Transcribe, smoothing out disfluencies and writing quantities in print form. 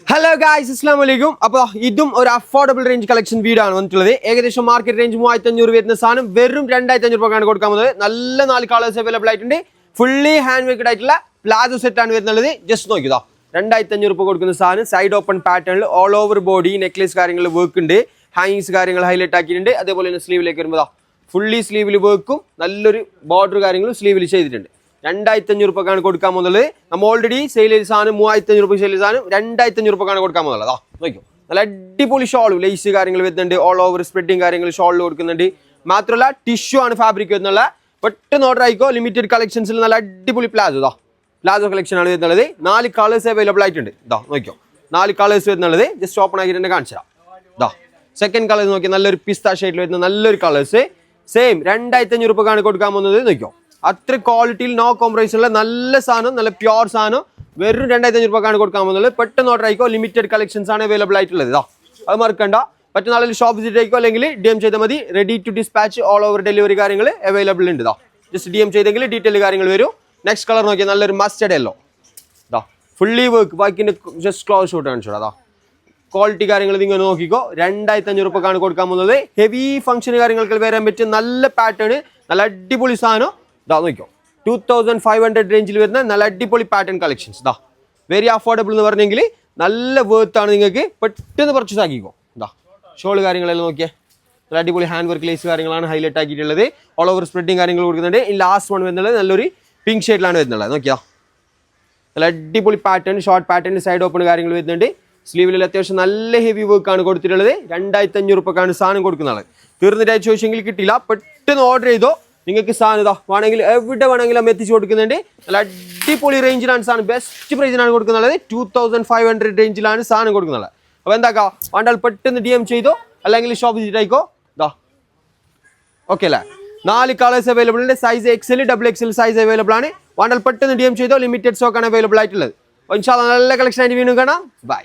Hello guys, Assalamualaikum. അപ്പോൾ ഇതും ഒരു അഫോർഡബിൾ റേഞ്ച് കളക്ഷൻ വീഡിയോ ആണ് വന്നിട്ടുള്ളത്. ഏകദേശം മാർക്കറ്റ് റേഞ്ച് 3500 വരുന്ന സാധനം വെറും 2500 രൂപക്കാണ് കൊടുക്കാൻ പോകുന്നത്. നല്ല 4 കളേഴ്സ് അവൈലബിൾ ആയിട്ടുണ്ട്. ഫുള്ളി ഹാൻഡ് മേക്ഡ് ആയിട്ടുള്ള പ്ലാസോ സെറ്റ് ആണ് വരുന്നത്. ജസ്റ്റ് നോക്കിയതാ 2500 രൂപ കൊടുക്കുന്ന സാധനം സൈഡ് ഓപ്പൺ പാറ്റേണിൽ ഓൾ ഓവർ ബോഡി നെക്ലേസ് കാര്യങ്ങൾ വർക്ക് ഉണ്ട്, ഹാങ്ങിങ്സ് കാര്യങ്ങൾ ഹൈലൈറ്റ് ആക്കിയിട്ടുണ്ട്. അതേപോലെ തന്നെ സ്ലീവിലേക്ക് വരുമ്പോൾ ഫുള്ളി സ്ലീവിൽ വർക്കും നല്ലൊരു ബോർഡർ കാര്യങ്ങളും സ്ലീവിൽ ചെയ്തിട്ടുണ്ട്. 2500 രൂപക്കാണ് കൊടുക്കാൻ പോകുന്നത്. നമ്മൾ ഓൾറെഡി സെയിൽ ചെയ്ത സാധനം 3500 രൂപ സെയിൽ ചെയ്ത സാധനം 2500 രൂപക്കാണ് കൊടുക്കാൻ പോകുന്നത്. നോക്കിയോ, നല്ല അടിപൊളി ഷോളും ലേസ് കാര്യങ്ങൾ വരുന്നുണ്ട്, ഓൾ ഓവർ സ്പ്രെഡിങ് കാര്യങ്ങൾ ഷോളിൽ കൊടുക്കുന്നുണ്ട്. മാത്രമല്ല ടിഷ്യൂ ആണ് ഫാബ്രിക് വരുന്നുള്ള. പെട്ടെന്ന് ഓർഡർ ആയിക്കോ. ലിമിറ്റഡ് കളക്ഷൻസിൽ നല്ല അടിപൊളി പ്ലാസോ കളക്ഷൻ ആണ് വരുന്നത്. 4 കളേഴ്സ് അവൈലബിൾ ആയിട്ടുണ്ട്. നോക്കിയോ, 4 കളേഴ്സ് വരുന്നുള്ളത്. ജസ്റ്റ് ഓപ്പൺ ആക്കി തന്നെ കാണിച്ചു തരാം. സെക്കൻഡ് കളേഴ്സ് നോക്കിയാൽ നല്ലൊരു പിസ്ത ഷെയ്ഡിൽ വരുന്ന നല്ലൊരു കളേഴ്സ് സെയിം 2500 രൂപക്കാണ് കൊടുക്കാൻ പോകുന്നത്. നോക്കിയോ, അത്ര ക്വാളിറ്റിയിൽ നോ കോംപ്രമൈസ് ഉള്ള നല്ല സാധനം, നല്ല പ്യോർ സാധനം വെറും 2500 രൂപക്കാണ് കൊടുക്കാൻ പോകുന്നത്. പെട്ടെന്ന് ഓർഡർ ആയിക്കോ. ലിമിറ്റഡ് കളക്ഷൻസ് ആണ് അവൈലബിൾ ആയിട്ടുള്ളത്. അത് മറക്കണ്ട. പറ്റുന്ന നാളെ ഷോപ്പ് വിസിറ്റ് ആയിക്കോ, അല്ലെങ്കിൽ DM ചെയ്താൽ മതി. Ready to dispatch all over delivery കാര്യങ്ങൾ അവൈലബിൾ ഉണ്ട്. ജസ്റ്റ് DM ചെയ്തെങ്കിൽ ഡീറ്റെയിൽ കാര്യങ്ങൾ വരും. നെക്സ്റ്റ് കളർ നോക്കിയാൽ നല്ലൊരു മസ്റ്റഡ് യെല്ലോ. ഫുള്ളി വർക്ക്, ബാക്കിൻ്റെ ജസ്റ്റ് ക്ലോസ് ഷൂട്ട് കാണിച്ചോടാ. ക്വാളിറ്റി കാര്യങ്ങൾ നിങ്ങൾ നോക്കിക്കോ. 2500 രൂപക്കാണ് കൊടുക്കാൻ പോകുന്നത്. ഹെവി ഫംഗ്ഷൻ കാര്യങ്ങൾക്ക് വരാൻ പറ്റിയ നല്ല പാറ്റേൺ, നല്ല അടിപൊളി സാധനം. നോക്കിയോ, 2500 റേഞ്ചിൽ വരുന്ന നല്ല അടിപൊളി പാറ്റേൺ കളക്ഷൻസ്. വെരി അഫോർഡബിൾ എന്ന് പറഞ്ഞെങ്കിൽ നല്ല വേർത്ത് ആണ്. നിങ്ങൾക്ക് പെട്ടെന്ന് പർച്ചേസ് ആക്കിക്കോ. ഷോൾ കാര്യങ്ങളെല്ലാം നോക്കിയേ, നല്ല അടിപൊളി ഹാൻഡ് വർക്ക് ലേസ് കാര്യങ്ങളാണ് ഹൈലൈറ്റ് ആക്കിയിട്ടുള്ളത്. ഓൾ ഓവർ സ്പ്രെഡിങ് കാര്യങ്ങൾ കൊടുക്കുന്നുണ്ട്. ഈ ലാസ്റ്റ് വൺ വരുന്നത് നല്ലൊരു പിങ്ക് ഷെയ്ഡിലാണ് വരുന്നത്. നോക്കിയാ, നല്ല അടിപൊളി pattern, short pattern, side open കാര്യങ്ങൾ വരുന്നുണ്ട്. സ്ലീവിൽ അത്യാവശ്യം നല്ല ഹെവി വർക്ക് ആണ് കൊടുത്തിട്ടുള്ളത്. 2500 രൂപക്കാണ് സാധനം കൊടുക്കുന്നത്. തീർന്നിട്ടായി ചോദിച്ചെങ്കിൽ കിട്ടില്ല. പെട്ടെന്ന് ഓർഡർ ചെയ്തോ. നിങ്ങൾക്ക് സാധനം വേണമെങ്കിൽ എവിടെ വേണമെങ്കിലും എത്തിച്ചു കൊടുക്കുന്നുണ്ട്. നല്ല അടിപൊളി റേഞ്ചിലാണ് സാധനം, ബെസ്റ്റ് പ്രൈസിനാണ് കൊടുക്കുന്നത്. 2500 റേഞ്ചിലാണ് സാധനം കൊടുക്കുന്നത്. അപ്പോൾ എന്താക്കാം, വേണ്ടാൽ പെട്ടെന്ന് DM ചെയ്തോ, അല്ലെങ്കിൽ ഷോപ്പ് വിസിറ്റ് ആയിക്കോ. ഓക്കെ അല്ലേ? 4 കളേഴ്സ് അവൈലബിൾ ഉണ്ട്. Size XL, XXL size available ആണ്. വേണ്ടാൽ പെട്ടെന്ന് DM ചെയ്തോ. ലിമിറ്റഡ് സ്റ്റോക്ക് ആണ് അവൈലബിൾ ആയിട്ടുള്ളത്. ഇൻഷാല്ലാ നല്ല കളക്ഷൻ ആയിട്ട് വീണ്ടും കാണാം. ബൈ.